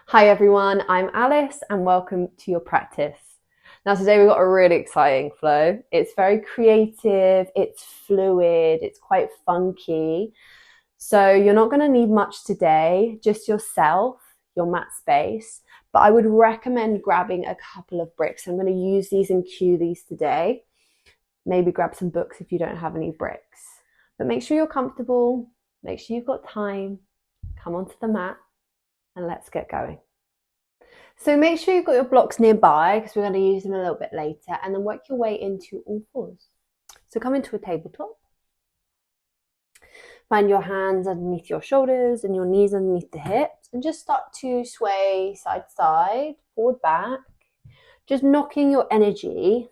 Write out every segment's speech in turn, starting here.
Hi everyone, I'm Alice and welcome to your practice. Now today we've got a really exciting flow. It's very creative, it's fluid, it's quite funky. So you're not going to need much today, just yourself, your mat space. But I would recommend grabbing a couple of bricks. I'm going to use these and cue these today. Maybe grab some books if you don't have any bricks. But make sure you're comfortable, make sure you've got time, come onto the mat and let's get going. So make sure you've got your blocks nearby because we're going to use them a little bit later, and then work your way into all fours. So come into a tabletop. Find your hands underneath your shoulders and your knees underneath the hips, and just start to sway side to side, forward, back, just knocking your energy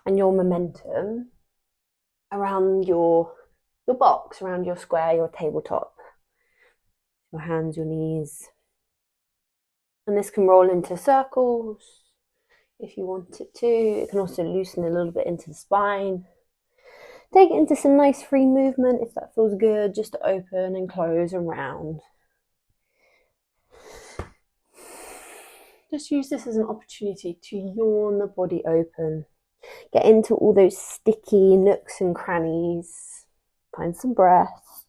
and your momentum around your box, around your square, your tabletop. Your hands, your knees. And this can roll into circles if you want it to. It can also loosen a little bit into the spine. Take it into some nice free movement if that feels good, just to open and close and round. Just use this as an opportunity to yawn the body open. Get into all those sticky nooks and crannies. Find some breath.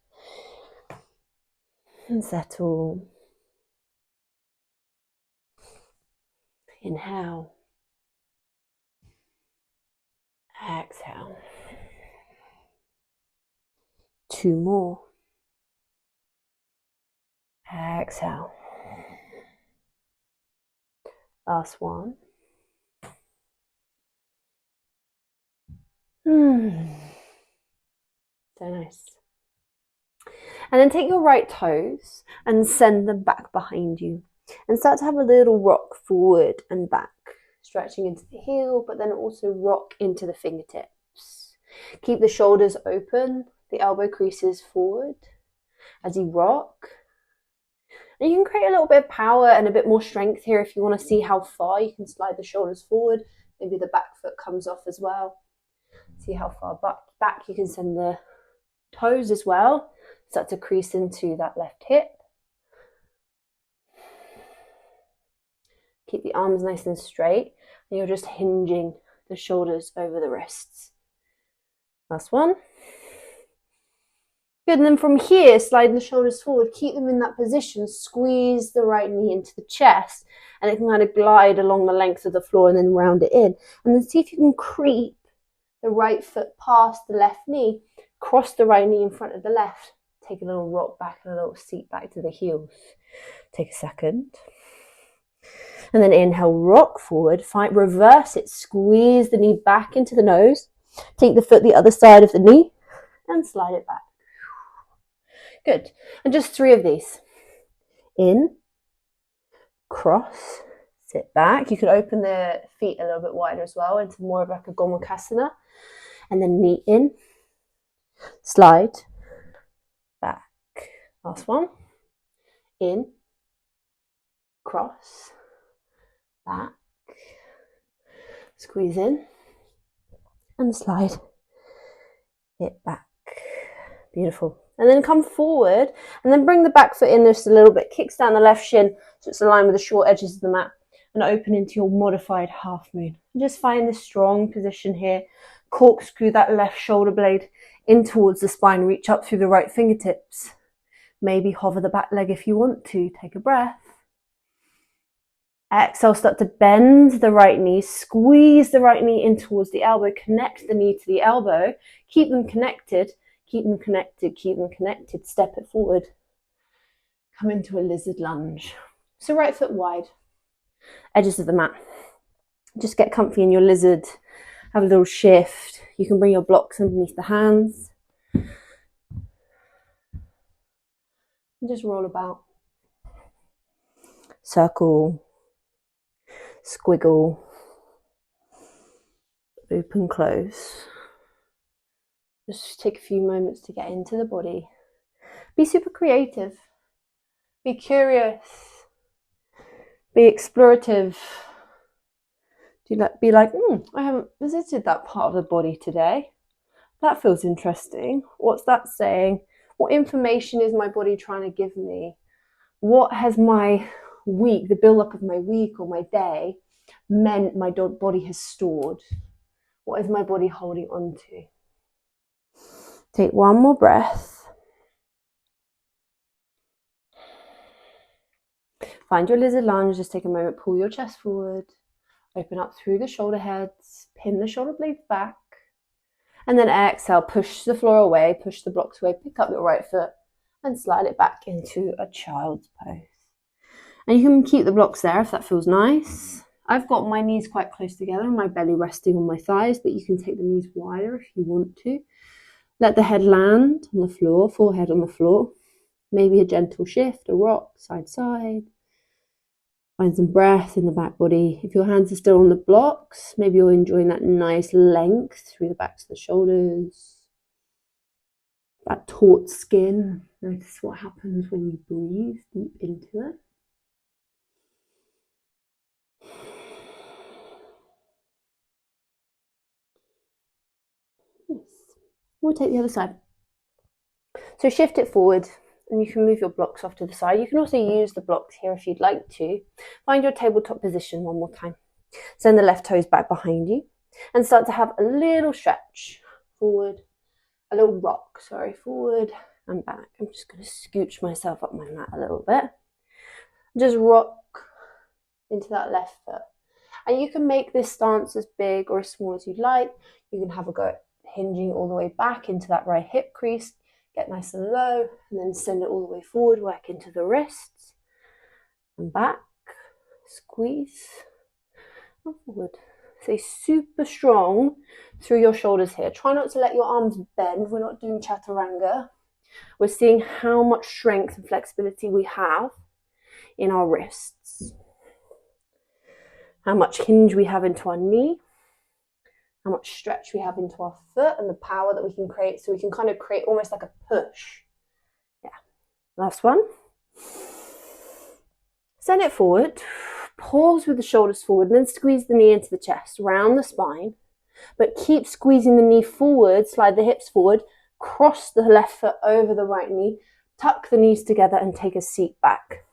And settle. Inhale. Exhale. 2 more. Exhale. Last one. So nice. And then take your right toes and send them back behind you. And start to have a little rock forward and back, stretching into the heel, but then also rock into the fingertips. Keep the shoulders open, the elbow creases forward as you rock. And you can create a little bit of power and a bit more strength here if you want to see how far you can slide the shoulders forward. Maybe the back foot comes off as well. See how far back you can send the toes as well. Start to crease into that left hip. Keep the arms nice and straight, and you're just hinging the shoulders over the wrists. Last one. Good, and then from here, sliding the shoulders forward, keep them in that position, squeeze the right knee into the chest, and it can kind of glide along the length of the floor and then round it in. And then see if you can creep the right foot past the left knee, cross the right knee in front of the left, take a little rock back and a little seat back to the heels. Take a second. And then inhale, rock forward, reverse it, squeeze the knee back into the nose, take the foot the other side of the knee and slide it back. Good. And just 3 of these. In, cross, sit back. You could open the feet a little bit wider as well into more of like a Gomukhasana. And then knee in, slide, back. Last one. In, cross, back, squeeze in and slide it back. Beautiful. And then come forward and then bring the back foot in just a little bit, kicks down the left shin so it's aligned with the short edges of the mat, and open into your modified half moon. And just find this strong position here. Corkscrew that left shoulder blade in towards the spine, reach up through the right fingertips. Maybe hover the back leg if you want to. Take a breath. Exhale, start to bend the right knee, squeeze the right knee in towards the elbow, connect the knee to the elbow, keep them connected, keep them connected, keep them connected, step it forward. Come into a lizard lunge. So right foot wide, edges of the mat. Just get comfy in your lizard, have a little shift. You can bring your blocks underneath the hands. And just roll about. Circle. Squiggle, open, close. Just take a few moments to get into the body. Be super creative. Be curious. Be explorative. Be like, I haven't visited that part of the body today. That feels interesting. What's that saying? What information is my body trying to give me? what has my week, the build-up of my week or my day, meant my body has stored? What is my body holding on to? Take one more breath. Find your lizard lunge. Just take a moment, pull your chest forward, open up through the shoulder heads, pin the shoulder blades back, and then exhale, push the floor away, push the blocks away, pick up your right foot and slide it back into a child's pose. And you can keep the blocks there if that feels nice. I've got my knees quite close together and my belly resting on my thighs, but you can take the knees wider if you want to. Let the head land on the floor, forehead on the floor. Maybe a gentle shift, a rock, side to side. Find some breath in the back body. If your hands are still on the blocks, maybe you're enjoying that nice length through the backs of the shoulders. That taut skin. Notice what happens when you breathe deep into it. Yes. We'll take the other side. So shift it forward and you can move your blocks off to the side. You can also use the blocks here if you'd like to. Find your tabletop position one more time. Send the left toes back behind you and start to have a little stretch forward, a little rock, forward and back. I'm just going to scooch myself up my mat a little bit. Just rock into that left foot. And you can make this stance as big or as small as you'd like. You can have a go at hinging all the way back into that right hip crease. Get nice and low and then send it all the way forward, work into the wrists and back, squeeze and forward. Stay super strong through your shoulders here. Try not to let your arms bend. We're not doing chaturanga. We're seeing how much strength and flexibility we have in our wrists. How much hinge we have into our knee. How much stretch we have into our foot and the power that we can create. So we can kind of create almost like a push. Yeah. Last one. Send it forward. Pause with the shoulders forward and then squeeze the knee into the chest, round the spine. But keep squeezing the knee forward, slide the hips forward, cross the left foot over the right knee, tuck the knees together and take a seat back.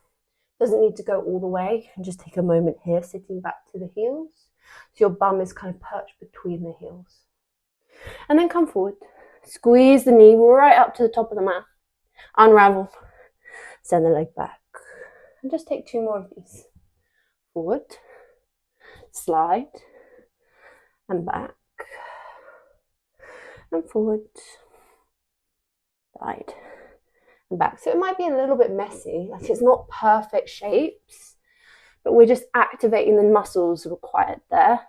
Doesn't need to go all the way. You can just take a moment here, sitting back to the heels. So your bum is kind of perched between the heels. And then come forward. Squeeze the knee right up to the top of the mat. Unravel. Send the leg back. And just take two more of these. Forward. Slide. And back. And forward. Slide. And back. So it might be a little bit messy. Like it's not perfect shapes. But we're just activating the muscles required there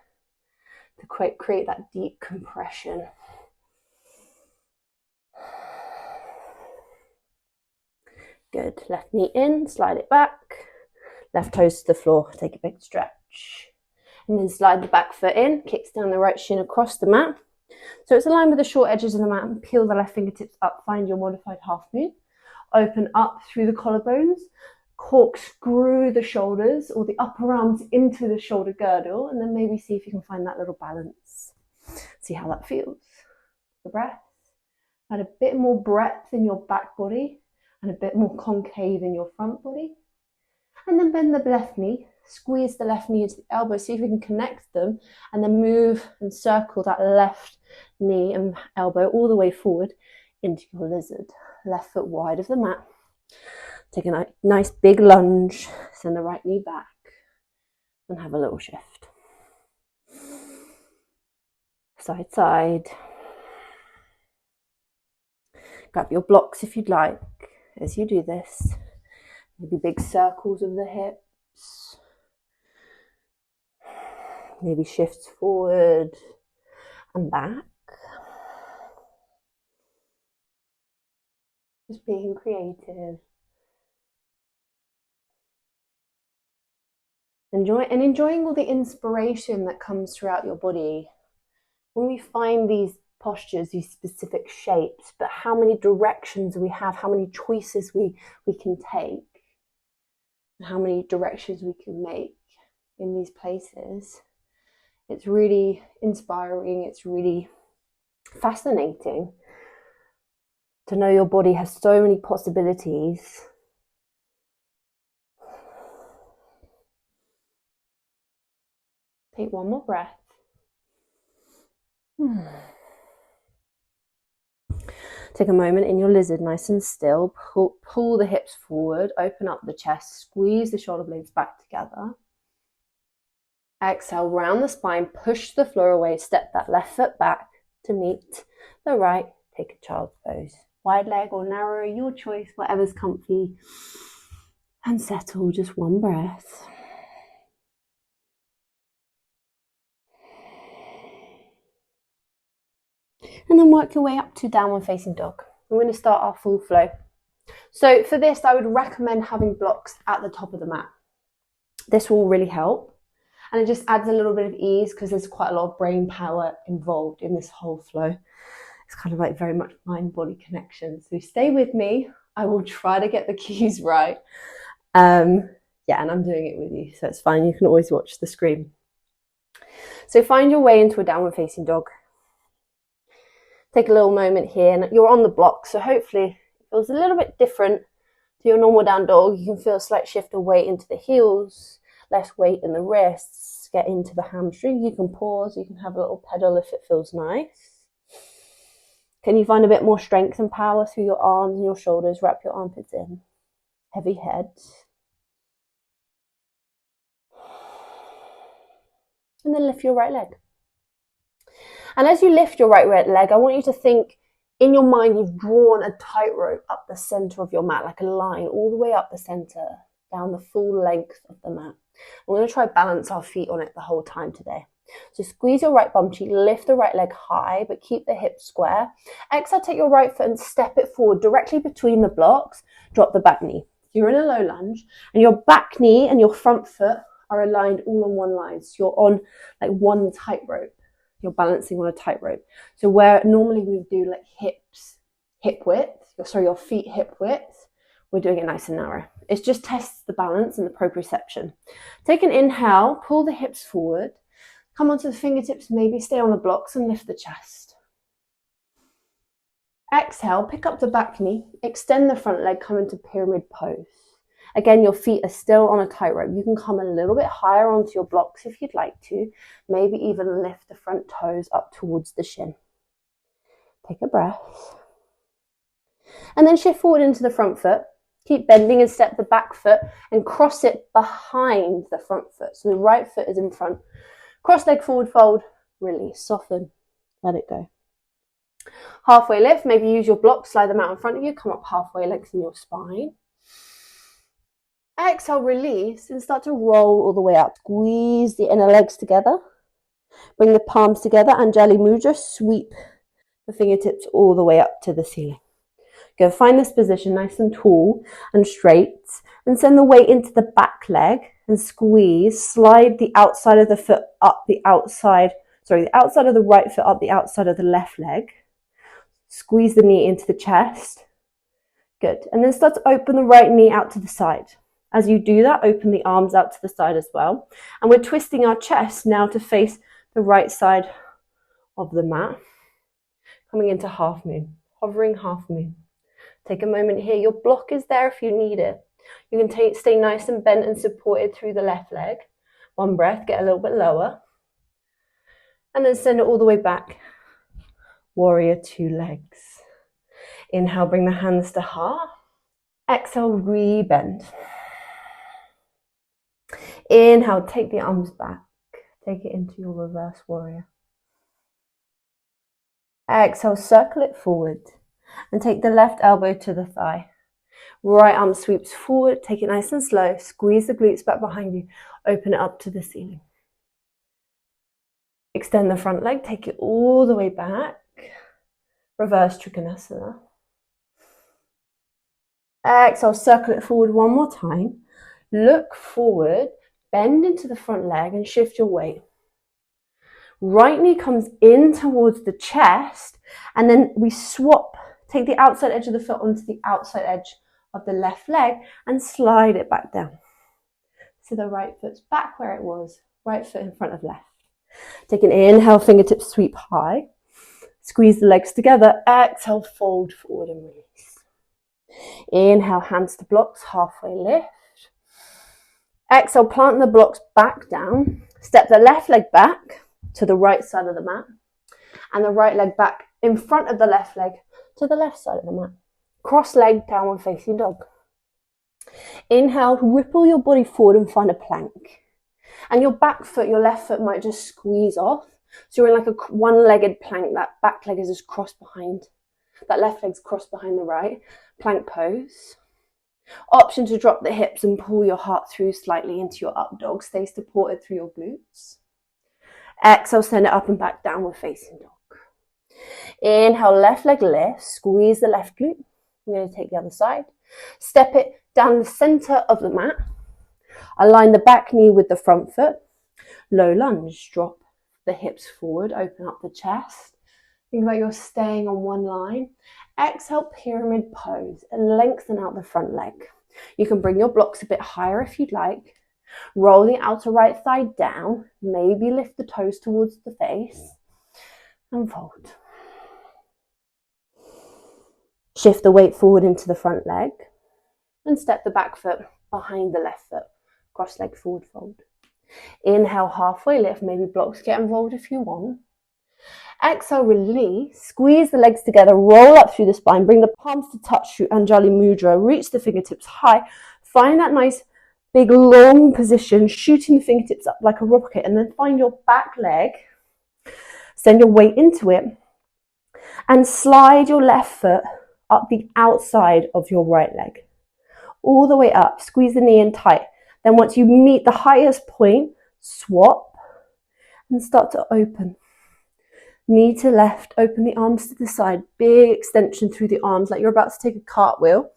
to create that deep compression. Good. Left knee in, slide it back. Left toes to the floor, take a big stretch. And then slide the back foot in, kicks down the right shin across the mat. So it's aligned with the short edges of the mat and peel the left fingertips up, find your modified half moon. Open up through the collarbones. Corkscrew the shoulders or the upper arms into the shoulder girdle and then maybe see if you can find that little balance. See how that feels. The breath. Add a bit more breadth in your back body and a bit more concave in your front body. And then bend the left knee. Squeeze the left knee into the elbow. See if we can connect them and then move and circle that left knee and elbow all the way forward into your lizard. Left foot wide of the mat. Take a nice big lunge, send the right knee back and have a little shift. Side, side. Grab your blocks if you'd like as you do this. Maybe big circles of the hips. Maybe shifts forward and back. Just being creative. Enjoying all the inspiration that comes throughout your body. When we find these postures, these specific shapes, but how many directions we have, how many choices we can take, and how many directions we can make in these places. It's really inspiring. It's really fascinating to know your body has so many possibilities Take one more breath. Take a moment in your lizard, nice and still. Pull the hips forward, open up the chest, squeeze the shoulder blades back together. Exhale, round the spine, push the floor away, step that left foot back to meet the right. Take a child's pose. Wide leg or narrow, your choice, whatever's comfy. And settle, just one breath. And then work your way up to downward facing dog. We're going to start our full flow. So for this, I would recommend having blocks at the top of the mat. This will really help. And it just adds a little bit of ease because there's quite a lot of brain power involved in this whole flow. It's kind of like very much mind-body connection. So stay with me. I will try to get the cues right. And I'm doing it with you, so it's fine. You can always watch the screen. So find your way into a downward facing dog. Take a little moment here, and you're on the block, so hopefully it feels a little bit different to your normal down dog. You can feel a slight shift of weight into the heels, less weight in the wrists, get into the hamstring. You can pause, you can have a little pedal if it feels nice. Can you find a bit more strength and power through your arms and your shoulders? Wrap your armpits in. Heavy head. And then lift your right leg. And as you lift your right leg, I want you to think in your mind you've drawn a tightrope up the center of your mat, like a line all the way up the center, down the full length of the mat. We're going to try balance our feet on it the whole time today. So squeeze your right bum cheek, lift the right leg high, but keep the hips square. Exhale, take your right foot and step it forward directly between the blocks. Drop the back knee. You're in a low lunge, and your back knee and your front foot are aligned all on one line. So you're on like one tightrope. You're balancing on a tightrope. So where normally we would do like your feet hip width, we're doing it nice and narrow. It just tests the balance and the proprioception. Take an inhale, pull the hips forward, come onto the fingertips, maybe stay on the blocks and lift the chest. Exhale, pick up the back knee, extend the front leg, come into pyramid pose. Again, your feet are still on a tightrope. You can come a little bit higher onto your blocks if you'd like to. Maybe even lift the front toes up towards the shin. Take a breath. And then shift forward into the front foot. Keep bending and step the back foot and cross it behind the front foot. So the right foot is in front. Cross leg forward fold, release, soften, let it go. Halfway lift, maybe use your blocks, slide them out in front of you, come up halfway, lengthen your spine. Exhale, release, and start to roll all the way up. Squeeze the inner legs together. Bring the palms together, Anjali Mudra, sweep the fingertips all the way up to the ceiling. Go find this position nice and tall and straight, and send the weight into the back leg and squeeze. Slide the outside of the foot up the outside of the right foot up the outside of the left leg. Squeeze the knee into the chest. Good. And then start to open the right knee out to the side. As you do that, open the arms out to the side as well. And we're twisting our chest now to face the right side of the mat. Coming into half moon, hovering half moon. Take a moment here. Your block is there if you need it. You can stay nice and bent and supported through the left leg. One breath, get a little bit lower. And then send it all the way back. Warrior two legs. Inhale, bring the hands to heart. Exhale, re-bend. Inhale, take the arms back. Take it into your reverse warrior. Exhale, circle it forward. And take the left elbow to the thigh. Right arm sweeps forward. Take it nice and slow. Squeeze the glutes back behind you. Open it up to the ceiling. Extend the front leg. Take it all the way back. Reverse Trikonasana. Exhale, circle it forward one more time. Look forward. Bend into the front leg and shift your weight. Right knee comes in towards the chest, and then we swap. Take the outside edge of the foot onto the outside edge of the left leg and slide it back down. So the right foot's back where it was, right foot in front of left. Take an inhale, fingertips sweep high. Squeeze the legs together. Exhale, fold forward and release. Inhale, hands to blocks, halfway lift. Exhale, plant the blocks back down. Step the left leg back to the right side of the mat and the right leg back in front of the left leg to the left side of the mat. Cross leg, downward facing dog. Inhale, ripple your body forward and find a plank. And your back foot, your left foot might just squeeze off. So you're in like a one-legged plank. That back leg is just crossed behind. That left leg's crossed behind the right. Plank pose. Option to drop the hips and pull your heart through slightly into your up dog. Stay supported through your glutes. Exhale, send it up and back, downward facing dog. Inhale, left leg lifts. Squeeze the left glute. I'm going to take the other side. Step it down the center of the mat. Align the back knee with the front foot. Low lunge. Drop the hips forward. Open up the chest. Think about you're staying on one line. Exhale, pyramid pose and lengthen out the front leg. You can bring your blocks a bit higher if you'd like. Roll the outer right thigh down. Maybe lift the toes towards the face and fold. Shift the weight forward into the front leg and step the back foot behind the left foot. Cross leg forward fold. Inhale, halfway lift. Maybe blocks get involved if you want. Exhale, release. Squeeze the legs together. Roll up through the spine. Bring the palms to touch through Anjali Mudra. Reach the fingertips high. Find that nice big long position, shooting the fingertips up like a rocket, and then find your back leg. Send your weight into it and slide your left foot up the outside of your right leg. All the way up. Squeeze the knee in tight. Then once you meet the highest point, swap and start to open. Knee to left, open the arms to the side, big extension through the arms like you're about to take a cartwheel.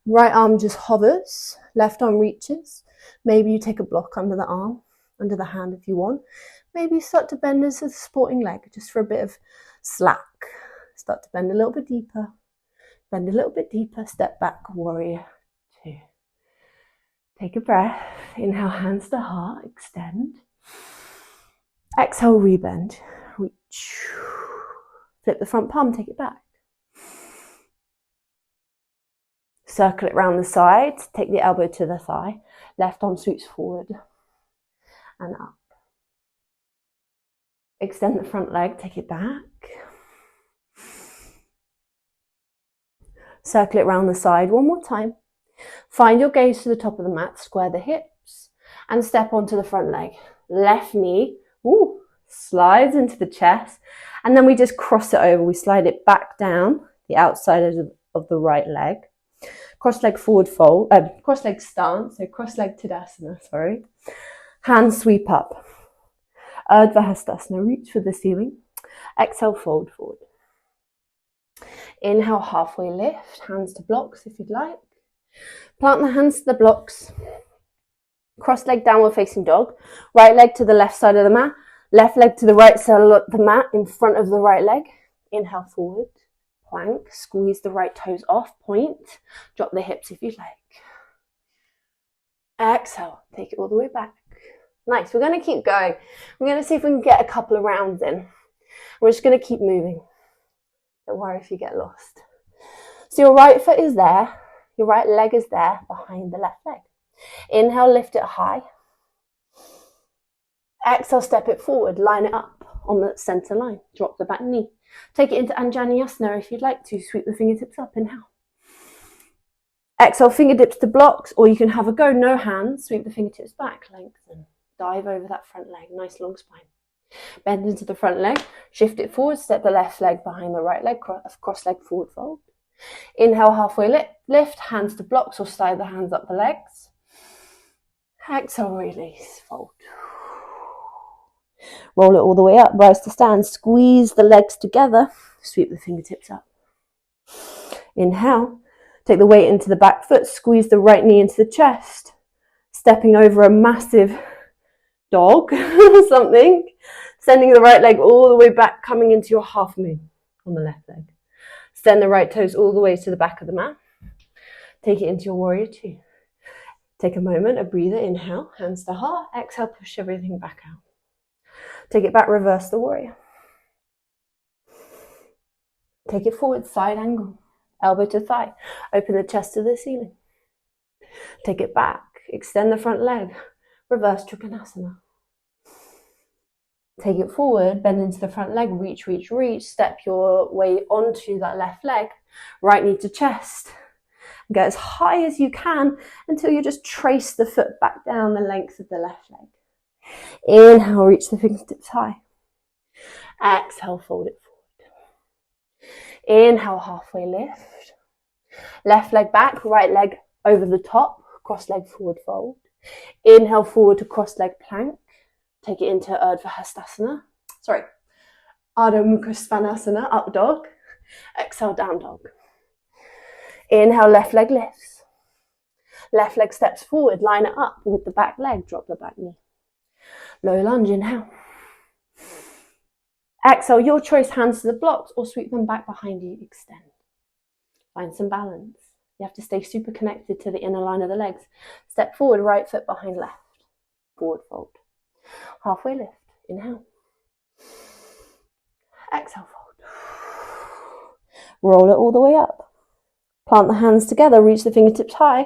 Right arm just hovers, left arm reaches. Maybe you take a block under the arm, under the hand if you want. Maybe you start to bend as a supporting leg just for a bit of slack. Start to bend a little bit deeper, step back, warrior two. Take a breath, inhale, hands to heart, extend. Exhale, rebend. Reach. Flip the front palm, take it back. Circle it round the side, take the elbow to the thigh. Left arm sweeps forward and up. Extend the front leg, take it back. Circle it round the side one more time. Find your gaze to the top of the mat, square the hips and step onto the front leg. Left knee, slides into the chest, and then we just cross it over. We slide it back down the outside of the right leg. Cross leg forward fold, cross leg stance, so cross leg Tadasana, sorry. Hands sweep up. Urdhva Hastasana, reach for the ceiling. Exhale, fold forward. Inhale, halfway lift, hands to blocks if you'd like. Plant the hands to the blocks. Cross leg downward facing dog. Right leg to the left side of the mat. Left leg to the right side of the mat in front of the right leg. Inhale forward, plank, squeeze the right toes off, point, drop the hips if you like. Exhale, take it all the way back. Nice, we're going to keep going. We're going to see if we can get a couple of rounds in. We're just going to keep moving. Don't worry if you get lost. So your right foot is there, your right leg is there behind the left leg. Inhale, lift it high. Exhale, step it forward, line it up on the center line. Drop the back knee. Take it into Anjaneyasana if you'd like to. Sweep the fingertips up, inhale. Exhale, fingertips to blocks, or you can have a go, no hands. Sweep the fingertips back, lengthen. Dive over that front leg, nice long spine. Bend into the front leg, shift it forward, step the left leg behind the right leg, cross leg forward fold. Inhale, halfway lift, hands to blocks or slide the hands up the legs. Exhale, release, fold. Roll it all the way up, rise to stand, squeeze the legs together, sweep the fingertips up. Inhale, take the weight into the back foot, squeeze the right knee into the chest, stepping over a massive dog or something, sending the right leg all the way back, coming into your half moon on the left leg. Send the right toes all the way to the back of the mat. Take it into your warrior two. Take a moment, a breather, inhale, hands to heart, exhale, push everything back out. Take it back, reverse the warrior. Take it forward, side angle, elbow to thigh. Open the chest to the ceiling. Take it back, extend the front leg, reverse Trikonasana. Take it forward, bend into the front leg, reach, reach, reach, step your way onto that left leg, right knee to chest. Go as high as you can until you just trace the foot back down the length of the left leg. Inhale, reach the fingertips high. Exhale, fold it forward. Inhale, halfway lift. Left leg back, right leg over the top, cross leg forward fold. Inhale forward to cross leg plank. Take it into Ardha Mukha Svanasana, up dog. Exhale, down dog. Inhale, left leg lifts. Left leg steps forward, line it up with the back leg, drop the back knee. Low lunge, inhale. Exhale, your choice, hands to the blocks or sweep them back behind you, extend. Find some balance. You have to stay super connected to the inner line of the legs. Step forward, right foot behind left. Forward fold. Halfway lift, inhale. Exhale, fold. Roll it all the way up. Plant the hands together, reach the fingertips high,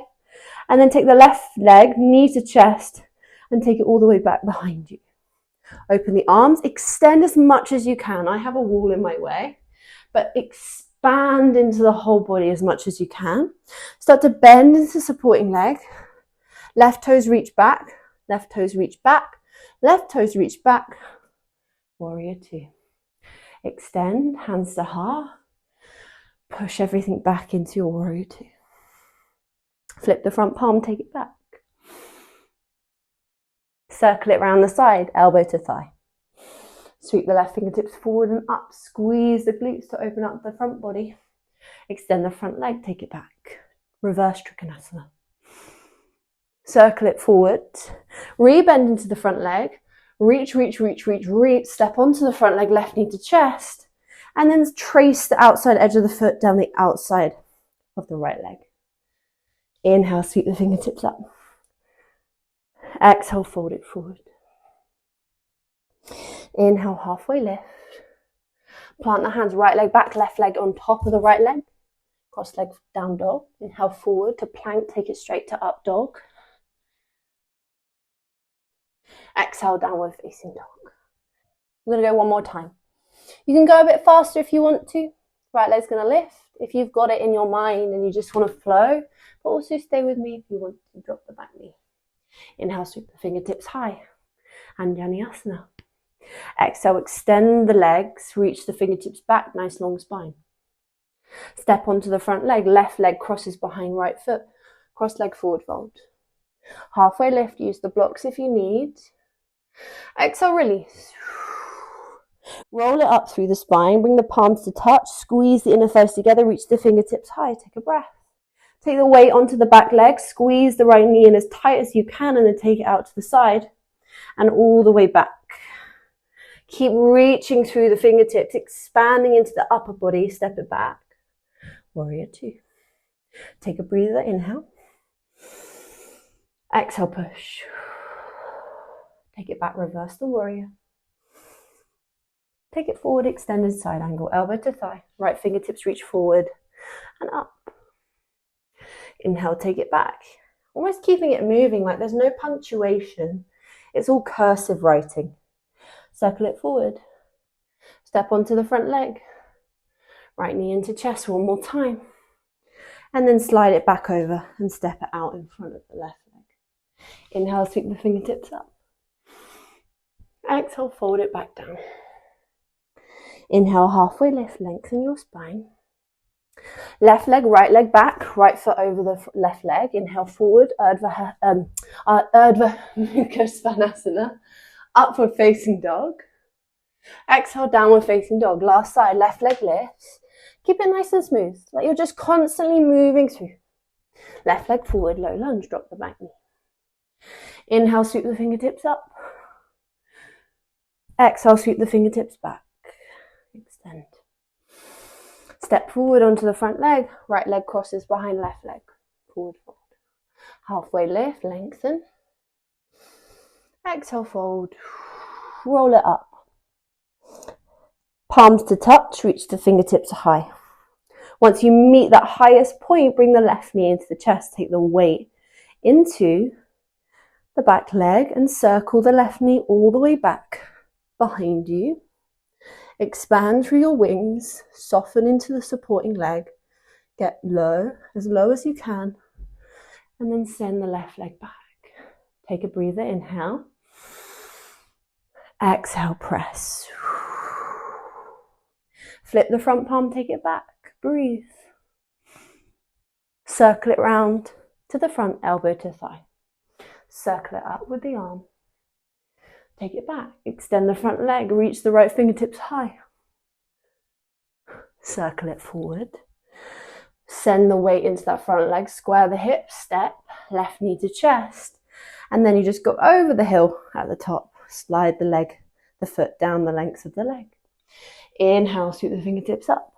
and then take the left leg, knee to chest, and take it all the way back behind you. Open the arms, extend as much as you can. I have a wall in my way, but expand into the whole body as much as you can. Start to bend into supporting leg. Left toes reach back, left toes reach back, left toes reach back. Warrior two. Extend, hands to heart. Push everything back into your warrior two. Flip the front palm, take it back. Circle it round the side, elbow to thigh. Sweep the left fingertips forward and up. Squeeze the glutes to open up the front body. Extend the front leg, take it back. Reverse Trikonasana. Circle it forward. Rebend into the front leg. Reach, reach, reach, reach, reach. Step onto the front leg, left knee to chest. And then trace the outside edge of the foot down the outside of the right leg. Inhale, sweep the fingertips up. Exhale, fold it forward. Inhale, halfway lift. Plant the hands, right leg back, left leg on top of the right leg. Cross leg down dog. Inhale forward to plank, take it straight to up dog. Exhale, downward facing dog. We're going to go one more time. You can go a bit faster if you want to. Right leg's going to lift. If you've got it in your mind and you just want to flow, but also stay with me if you want to drop the back knee. Inhale, sweep the fingertips high. Anjaneyasana. Exhale, extend the legs, reach the fingertips back, nice long spine. Step onto the front leg, left leg crosses behind right foot, cross leg forward fold. Halfway lift, use the blocks if you need. Exhale, release. Roll it up through the spine, bring the palms to touch, squeeze the inner thighs together, reach the fingertips high, take a breath. Take the weight onto the back leg, squeeze the right knee in as tight as you can and then take it out to the side and all the way back. Keep reaching through the fingertips, expanding into the upper body, step it back. Warrior two. Take a breather, inhale. Exhale, push. Take it back, reverse the warrior. Take it forward, extended side angle, elbow to thigh. Right fingertips reach forward and up. Inhale, take it back. Almost keeping it moving, like there's no punctuation. It's all cursive writing. Circle it forward. Step onto the front leg. Right knee into chest one more time. And then slide it back over and step it out in front of the left leg. Inhale, sweep the fingertips up. Exhale, fold it back down. Inhale, halfway lift, lengthen your spine. Left leg, right leg back, right foot over the left leg. Inhale forward, Ardha Mukha Svanasana, upward facing dog. Exhale, downward facing dog. Last side, left leg lifts. Keep it nice and smooth, like you're just constantly moving through. Left leg forward, low lunge, drop the back knee. Inhale, sweep the fingertips up. Exhale, sweep the fingertips back. Extend. Step forward onto the front leg. Right leg crosses behind left leg. Forward fold. Halfway lift, lengthen. Exhale, fold. Roll it up. Palms to touch, reach the fingertips high. Once you meet that highest point, bring the left knee into the chest. Take the weight into the back leg and circle the left knee all the way back behind you. Expand through your wings, soften into the supporting leg. Get low as you can, and then send the left leg back. Take a breather, inhale. Exhale, press. Flip the front palm, take it back, breathe. Circle it round to the front, elbow to thigh. Circle it up with the arm. Take it back, extend the front leg, reach the right fingertips high. Circle it forward. Send the weight into that front leg, square the hips, step, left knee to chest. And then you just go over the heel at the top. Slide the foot down the length of the leg. Inhale, sweep the fingertips up.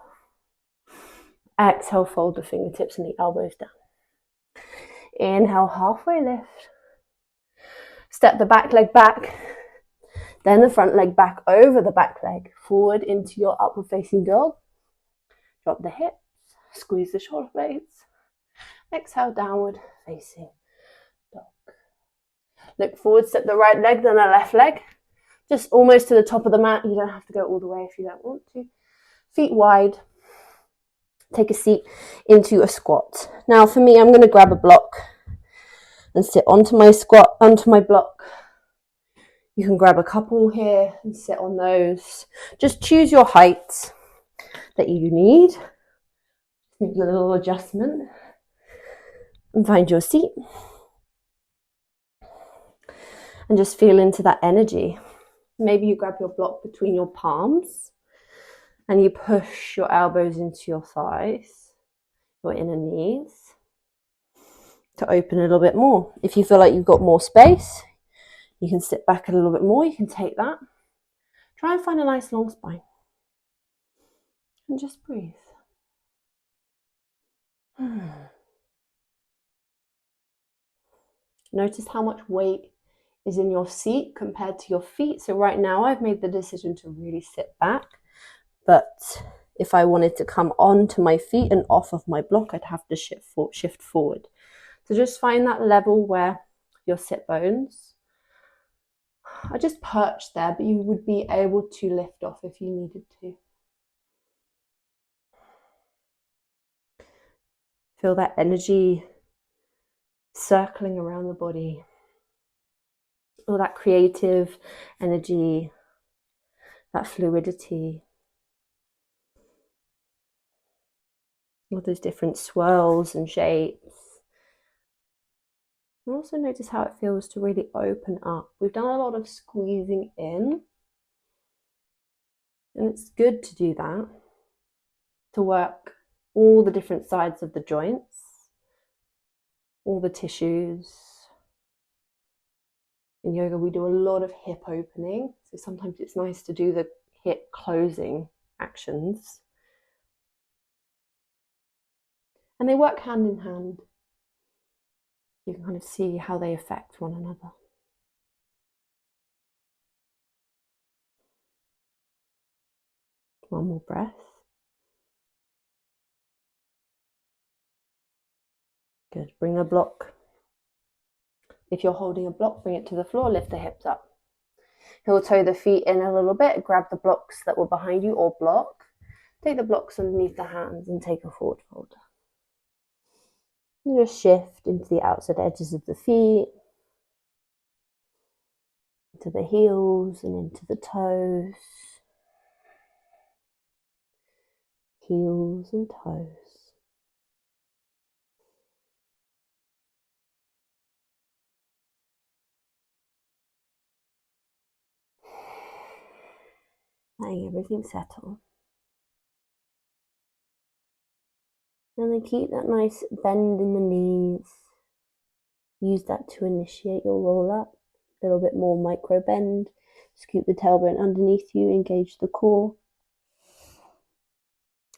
Exhale, fold the fingertips and the elbows down. Inhale, halfway lift. Step the back leg back. Then the front leg back over the back leg. Forward into your upward facing dog. Drop the hips. Squeeze the shoulder blades. Exhale, downward facing dog. Look forward, step the right leg, then the left leg. Just almost to the top of the mat. You don't have to go all the way if you don't want to. Feet wide. Take a seat into a squat. Now for me, I'm going to grab a block and sit onto my block. You can grab a couple here and sit on those. Just choose your height that you need. Need a little adjustment. And find your seat. And just feel into that energy. Maybe you grab your block between your palms and you push your elbows into your thighs, your inner knees, to open a little bit more. If you feel like you've got more space, you can sit back a little bit more. You can take that. Try and find a nice long spine. And just breathe. Notice how much weight is in your seat compared to your feet. So right now I've made the decision to really sit back. But if I wanted to come onto my feet and off of my block, I'd have to shift forward. So just find that level where your sit bones are just perched there, but you would be able to lift off if you needed to. Feel that energy circling around the body. All that creative energy, that fluidity. All those different swirls and shapes. And also notice how it feels to really open up. We've done a lot of squeezing in. And it's good to do that. To work all the different sides of the joints. All the tissues. In yoga, we do a lot of hip opening. So sometimes it's nice to do the hip closing actions. And they work hand in hand. You can kind of see how they affect one another. One more breath. Good. Bring a block. If you're holding a block, bring it to the floor, lift the hips up. Heel toe the feet in a little bit, grab the blocks that were behind you or block. Take the blocks underneath the hands and take a forward fold. And just shift into the outside edges of the feet, into the heels and into the toes. Heels and toes. Letting everything settle. And then keep that nice bend in the knees. Use that to initiate your roll up. A little bit more micro bend. Scoop the tailbone underneath you, engage the core.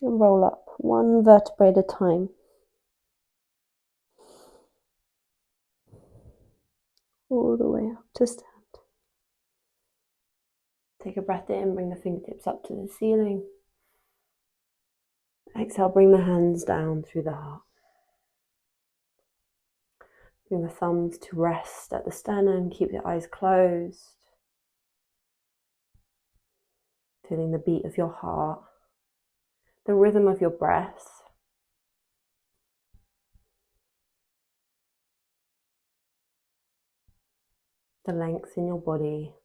And roll up one vertebrae at a time. All the way up to stand. Take a breath in, bring the fingertips up to the ceiling. Exhale, bring the hands down through the heart. Bring the thumbs to rest at the sternum, keep your eyes closed. Feeling the beat of your heart, the rhythm of your breath, the length in your body.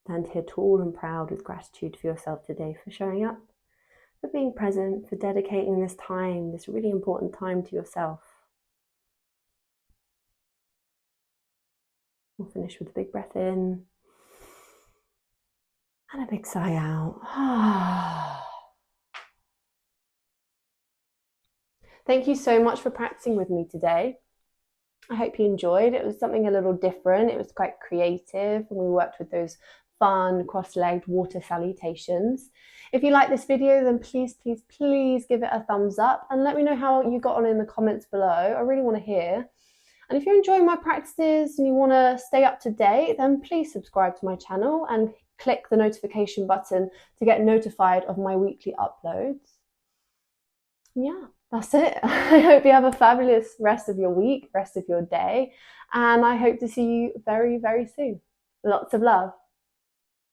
Stand here tall and proud with gratitude for yourself today, for showing up, for being present, for dedicating this time, this really important time to yourself. We'll finish with a big breath in and a big sigh out. Thank you so much for practicing with me today. I hope you enjoyed. It was something a little different. It was quite creative, and we worked with those fun cross-legged water salutations. If you like this video, then please give it a thumbs up and let me know how you got on in the comments below. I really want to hear. And if you're enjoying my practices and you want to stay up to date, then please subscribe to my channel and click the notification button to get notified of my weekly uploads. Yeah, that's it. I hope you have a fabulous rest of your week, rest of your day, and I hope to see you very, very soon. Lots of love.